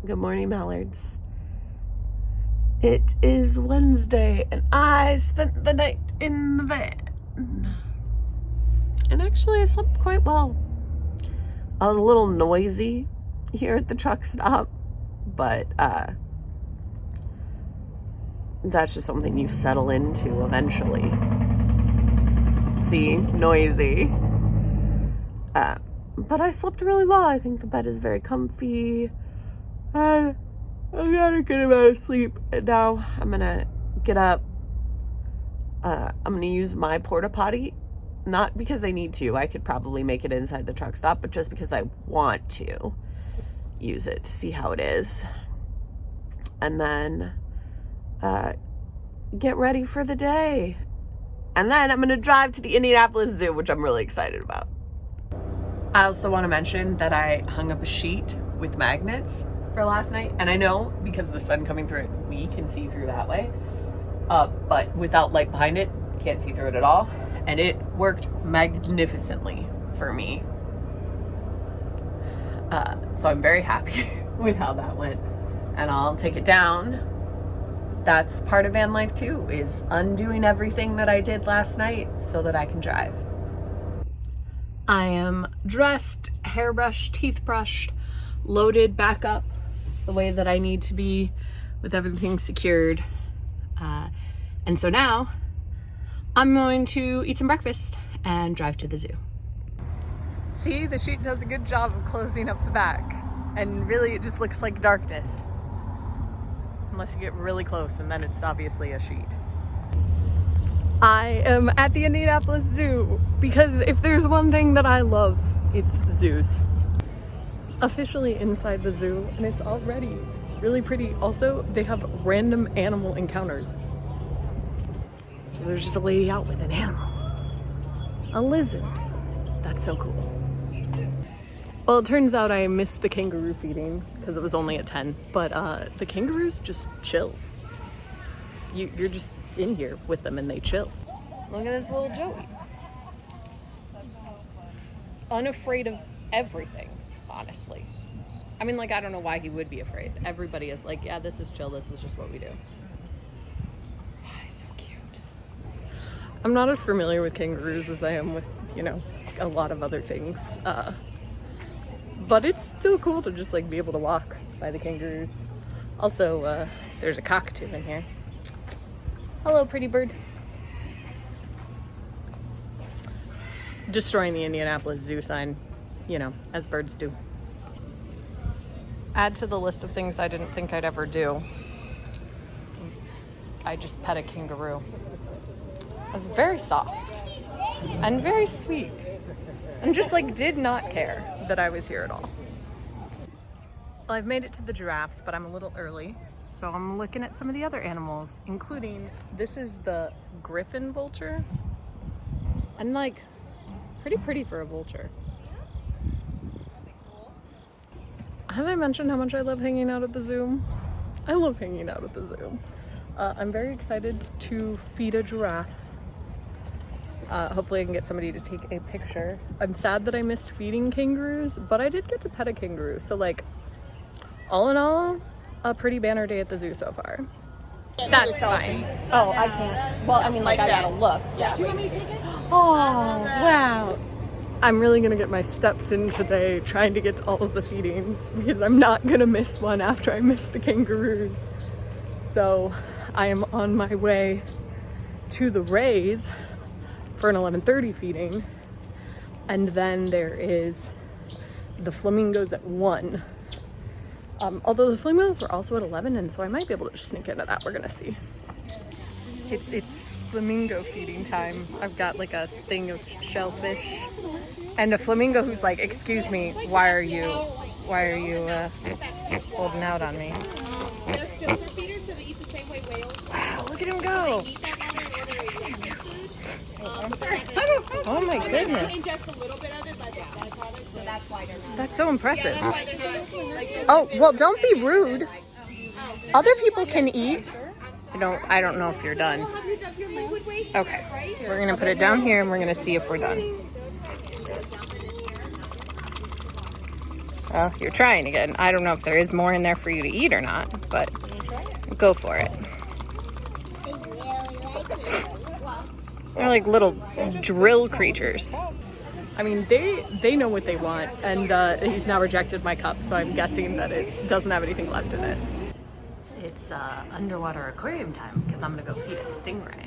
Good morning, mallards. It is Wednesday and I spent the night in the van. And actually I slept quite well. I was a little noisy here at the truck stop, but that's just something you settle into eventually. See, noisy. But I slept really well. I think the bed is very comfy. I got a good amount of sleep. And now I'm gonna get up. I'm gonna use my porta potty. Not because I need to. I could probably make it inside the truck stop, but just because I want to use it to see how it is. And then get ready for the day. And then I'm gonna drive to the Indianapolis Zoo, which I'm really excited about. I also want to mention that I hung up a sheet with magnets for last night. And I know because of the sun coming through it, we can see through that way. But without light behind it, can't see through it at all. And it worked magnificently for me. So I'm very happy with how that went. And I'll take it down. That's part of van life too, is undoing everything that I did last night so that I can drive. I am dressed, hairbrushed, teeth brushed, loaded back up the way that I need to be with everything secured. And so now I'm going to eat some breakfast and drive to the zoo. See, the sheet does a good job of closing up the back. And really it just looks like darkness. Unless you get really close and then it's obviously a sheet. I am at the Indianapolis Zoo because if there's one thing that I love, it's zoos. Officially inside the zoo, and it's already really pretty. Also, they have random animal encounters. So there's just a lady out with an animal. A lizard. That's so cool. Well, it turns out I missed the kangaroo feeding because it was only at 10, but the kangaroos just chill. You're just in here with them and they chill. Look at this little Joey. Unafraid of everything, honestly. I mean, like, I don't know why he would be afraid. Everybody is like, yeah, this is chill. This is just what we do. He's so cute. I'm not as familiar with kangaroos as I am with, you know, a lot of other things. But it's still cool to just like be able to walk by the kangaroos. Also, there's a cockatoo in here. Hello, pretty bird. Destroying the Indianapolis Zoo sign, you know, as birds do. Add to the list of things I didn't think I'd ever do. I just pet a kangaroo. It was very soft and very sweet and just like did not care that I was here at all. Well, I've made it to the giraffes, but I'm a little early. So I'm looking at some of the other animals, including, this is the griffin vulture. And like, pretty pretty for a vulture. Have I mentioned how much I love hanging out at the zoo? I love hanging out at the zoo. I'm very excited to feed a giraffe. Hopefully I can get somebody to take a picture. I'm sad that I missed feeding kangaroos, but I did get to pet a kangaroo. So like, all in all, a pretty banner day at the zoo so far. That's fine. Oh, I can't. Well, I mean, like, I gotta look. Yeah. Do you want me to take it? Oh, wow. I'm really gonna get my steps in today trying to get to all of the feedings because I'm not gonna miss one after I miss the kangaroos. So I am on my way to the rays for an 11:30 feeding. And then there is the flamingos at 1. Although the flamingos were also at 11, and so I might be able to sneak into that. We're gonna see. It's flamingo feeding time. I've got like a thing of shellfish and a flamingo who's like, excuse me, why are you holding out on me? Wow, look at him go. Oh my goodness. That's so impressive. Oh, well, don't be rude. Other people can eat. I don't know if you're done. Okay, we're gonna put it down here and we're gonna see if we're done. Well, you're trying again. I don't know if there is more in there for you to eat or not, but go for it. They're like little drill creatures. I mean, they know what they want, and he's now rejected my cup, so I'm guessing that it doesn't have anything left in it. It's underwater aquarium time, because I'm gonna go feed a stingray.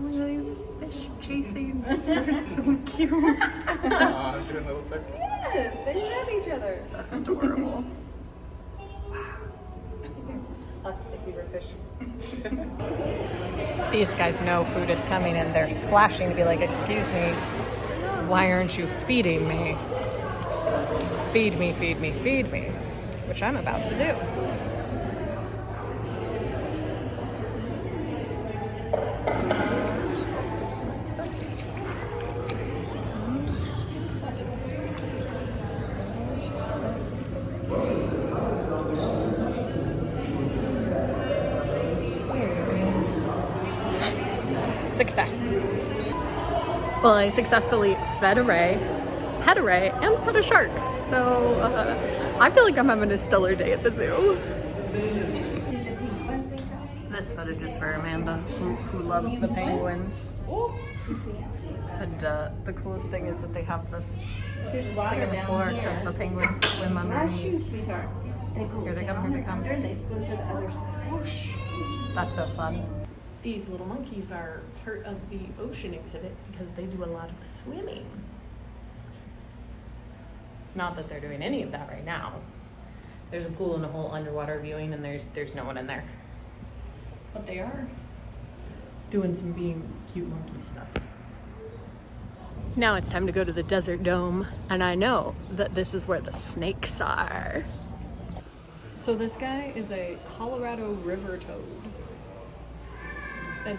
Look at these fish chasing. They're so cute. Yes, they love each other. That's adorable. Us if we were fish. These guys know food is coming and they're splashing to be like, excuse me, why aren't you feeding me? Feed me, feed me, feed me, which I'm about to do. This. Success. Well, I successfully fed a ray, pet a ray, and pet a shark. So I feel like I'm having a stellar day at the zoo. This footage is for Amanda, who loves the penguins. And the coolest thing is that they have this thing on the floor because the penguins swim underneath. Here they come, here they come. Whoosh. That's so fun. These little monkeys are part of the ocean exhibit because they do a lot of swimming. Not that they're doing any of that right now. There's a pool and a whole underwater viewing and there's no one in there. But they are doing some being cute monkey stuff. Now it's time to go to the desert dome, and I know that this is where the snakes are. So this guy is a Colorado river toad. And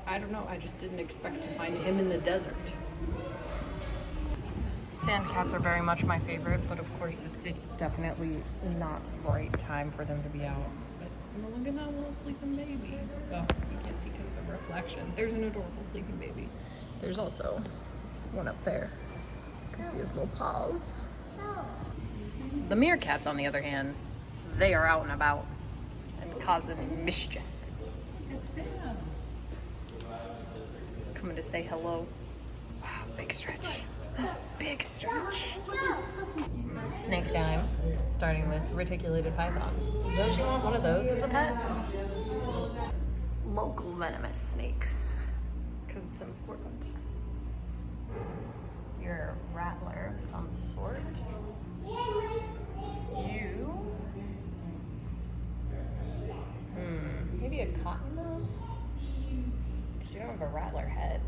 I don't know, I just didn't expect to find him in the desert. Sand cats are very much my favorite, but of course it's definitely not right time for them to be out. But look at that little sleeping baby. Oh, you can't see because of the reflection. There's an adorable sleeping baby. There's also one up there. You can see his little paws. The meerkats, on the other hand, they are out and about and causing mischief. Coming to say hello. Wow, big stretch. Big stretch. Snake time, starting with reticulated pythons. Don't you want one of those as a pet? Local venomous snakes, because it's important. You're a rattler of some sort. You? Maybe a cottonmouth? You don't have a rattler head.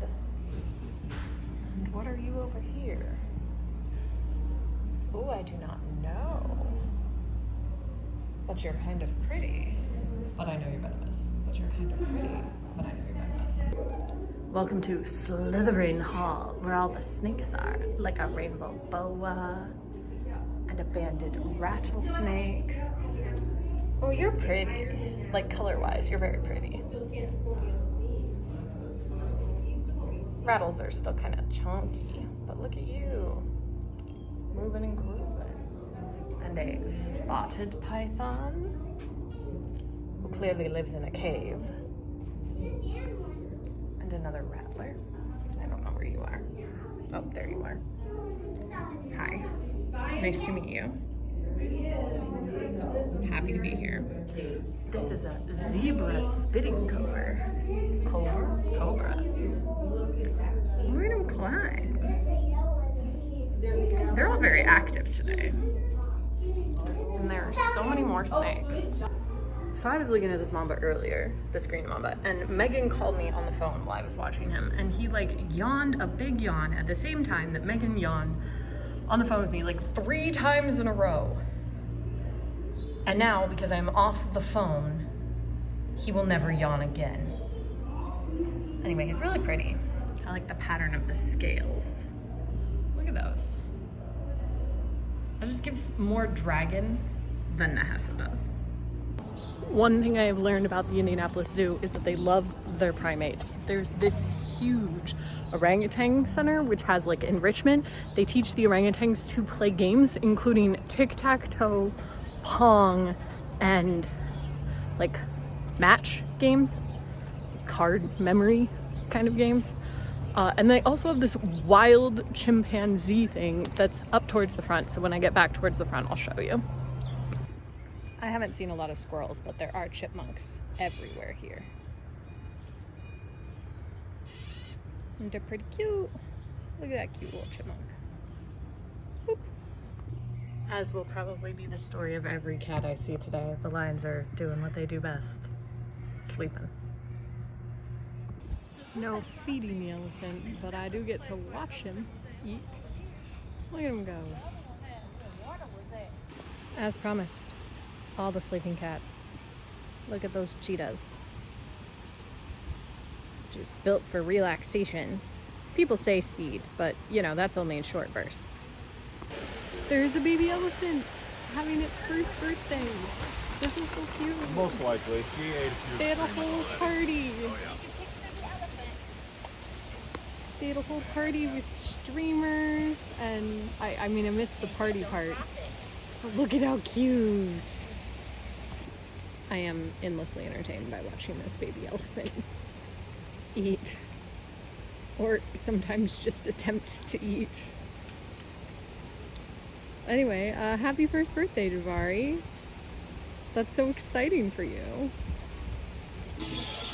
And what are you over here? Oh, I do not know. But you're kind of pretty. But I know you're venomous. But you're kind of pretty. But I know you're venomous. Welcome to Slithering Hall, where all the snakes are. Like a rainbow boa and a banded rattlesnake. Oh, you're pretty. Like color-wise, you're very pretty. Rattles are still kind of chunky, but look at you. Moving and grooving. And a spotted python, who clearly lives in a cave. And another rattler. I don't know where you are. Oh, there you are. Hi. Nice to meet you. Happy to be here. This is a zebra spitting cobra. Cobra. Look at him climb. They're all very active today. And there are so many more snakes. So I was looking at this mamba earlier, this green mamba, and Megan called me on the phone while I was watching him, and he like yawned a big yawn at the same time that Megan yawned on the phone with me like 3 times in a row. And now, because I'm off the phone, he will never yawn again. Anyway, he's really pretty. I like the pattern of the scales. Look at those. That just gives more dragon than Nahesa does. One thing I have learned about the Indianapolis Zoo is that they love their primates. There's this huge orangutan center which has like enrichment. They teach the orangutans to play games including tic-tac-toe, pong, and like match games, card memory kind of games. And they also have this wild chimpanzee thing that's up towards the front. So when I get back towards the front, I'll show you. I haven't seen a lot of squirrels, but there are chipmunks everywhere here. And they're pretty cute. Look at that cute little chipmunk. Whoop. As will probably be the story of every cat I see today, the lions are doing what they do best, sleeping. No feeding the elephant, but I do get to watch him eat. Look at him go. As promised, all the sleeping cats. Look at those cheetahs. Just built for relaxation. People say speed, but you know, that's only in short bursts. There's a baby elephant having its first birthday. This is so cute. Most likely. She ate a few. They had a whole party. Oh, yeah. They had a whole party with streamers, and I mean, I missed the party part. But look at how cute. I am endlessly entertained by watching this baby elephant eat, or sometimes just attempt to eat. Anyway, happy first birthday, Javari. That's so exciting for you.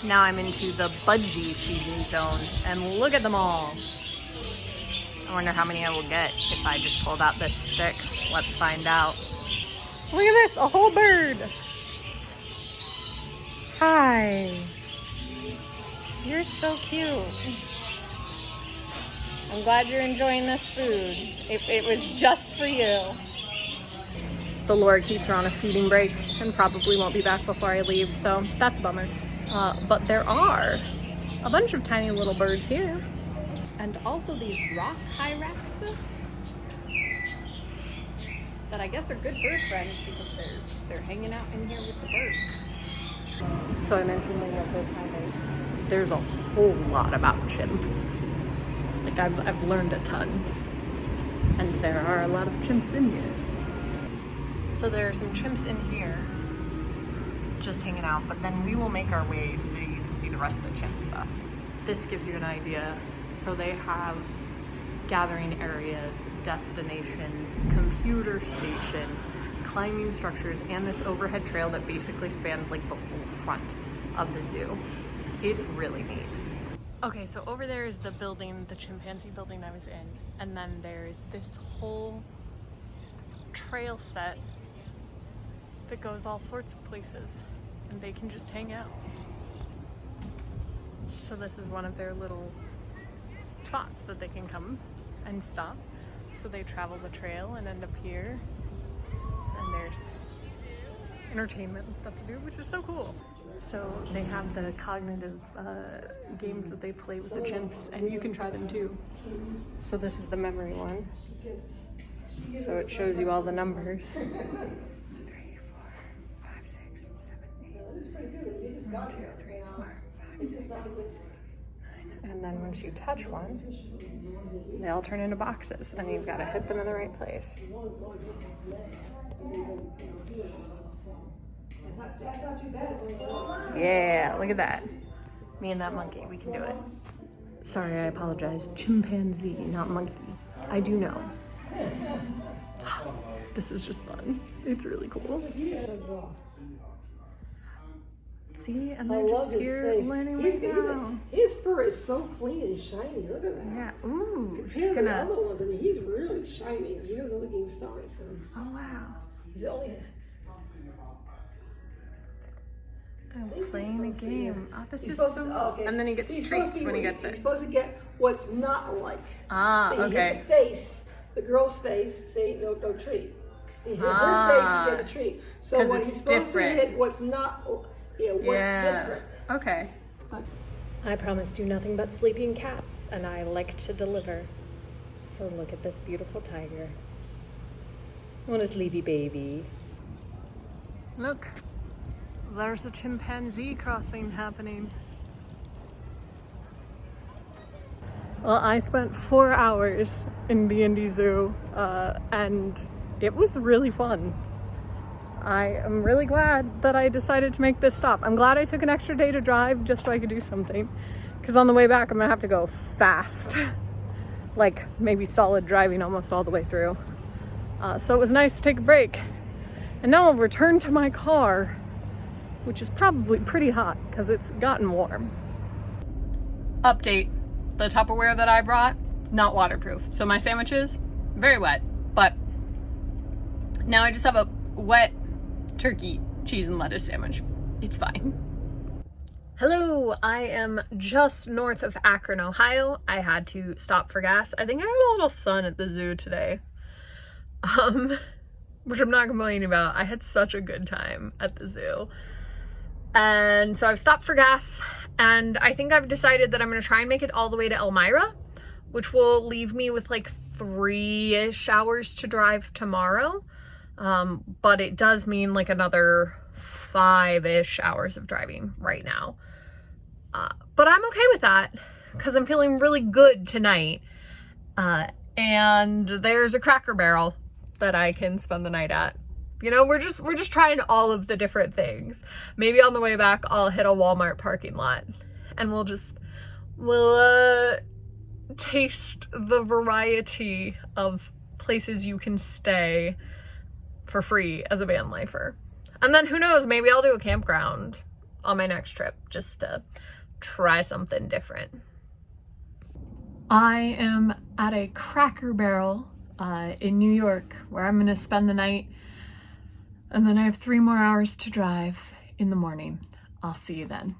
Now I'm into the budgie feeding zone, and look at them all. I wonder how many I will get if I just hold out this stick. Let's find out. Look at this, a whole bird. Hi. You're so cute. I'm glad you're enjoying this food. It was just for you. The lorikeets are on a feeding break and probably won't be back before I leave, so that's a bummer. But there are a bunch of tiny little birds here. And also these rock hyraxes that I guess are good bird friends because they're hanging out in here with the birds. So I mentioned they have their primates. There's a whole lot about chimps. Like I've learned a ton. And there are a lot of chimps in here. So there are some chimps in here just hanging out, but then we will make our way so that you can see the rest of the chimp stuff. This gives you an idea. So they have gathering areas, destinations, computer stations, climbing structures, and this overhead trail that basically spans like the whole front of the zoo. It's really neat. Okay, so over there is the building, the chimpanzee building I was in, and then there's this whole trail set that goes all sorts of places, and they can just hang out. So this is one of their little spots that they can come and stop. So they travel the trail and end up here, and there's entertainment and stuff to do, which is so cool. So they have the cognitive games that they play with the chimps, and you can try them too. So this is the memory one. So it shows you all the numbers. 3, 4, 5, 6, 7, 8. 1, 2, 3, 4, 5, 6, 9. And then once you touch one, they all turn into boxes, and you've got to hit them in the right place. Yeah, look at that. Me and that monkey, we can do it. Sorry, I apologize. Chimpanzee, not monkey. I do know. This is just fun. It's really cool. See, and they're just here learning right now. His fur is so clean and shiny. Look at that. Yeah. Ooh. Compared to the other ones, I mean, he's really shiny. He doesn't look even starting. So. Oh wow. He's only. I'm playing a game. Oh, this is so cool. Okay. And then he gets treats when he gets it. He's supposed to get what's not alike. Ah, so okay. Hit the face, the girl's face, say no treat. He hit her face, he gets a treat. So when he's supposed different. to hit what's not, what's different. Okay. I promised you nothing but sleeping cats, and I like to deliver. So look at this beautiful tiger. What a sleepy baby. Look. There's a chimpanzee crossing happening. Well, I spent 4 hours in the Indy Zoo, and it was really fun. I am really glad that I decided to make this stop. I'm glad I took an extra day to drive just so I could do something, because on the way back I'm gonna have to go fast. Like maybe solid driving almost all the way through. So it was nice to take a break. And now I'll return to my car, which is probably pretty hot because it's gotten warm. Update. The Tupperware that I brought, not waterproof. So my sandwiches, very wet, but now I just have a wet turkey, cheese, and lettuce sandwich. It's fine. Hello, I am just north of Akron, Ohio. I had to stop for gas. I think I had a little sun at the zoo today, which I'm not complaining about. I had such a good time at the zoo. And so I've stopped for gas, and I think I've decided that I'm gonna try and make it all the way to Elmira, which will leave me with like 3-ish hours to drive tomorrow. But it does mean like another 5-ish hours of driving right now. But I'm okay with that because I'm feeling really good tonight. And there's a Cracker Barrel that I can spend the night at. You know, we're just trying all of the different things. Maybe on the way back, I'll hit a Walmart parking lot and we'll taste the variety of places you can stay for free as a van lifer. And then who knows, maybe I'll do a campground on my next trip just to try something different. I am at a Cracker Barrel in New York where I'm gonna spend the night. And then I have 3 more hours to drive in the morning. I'll see you then.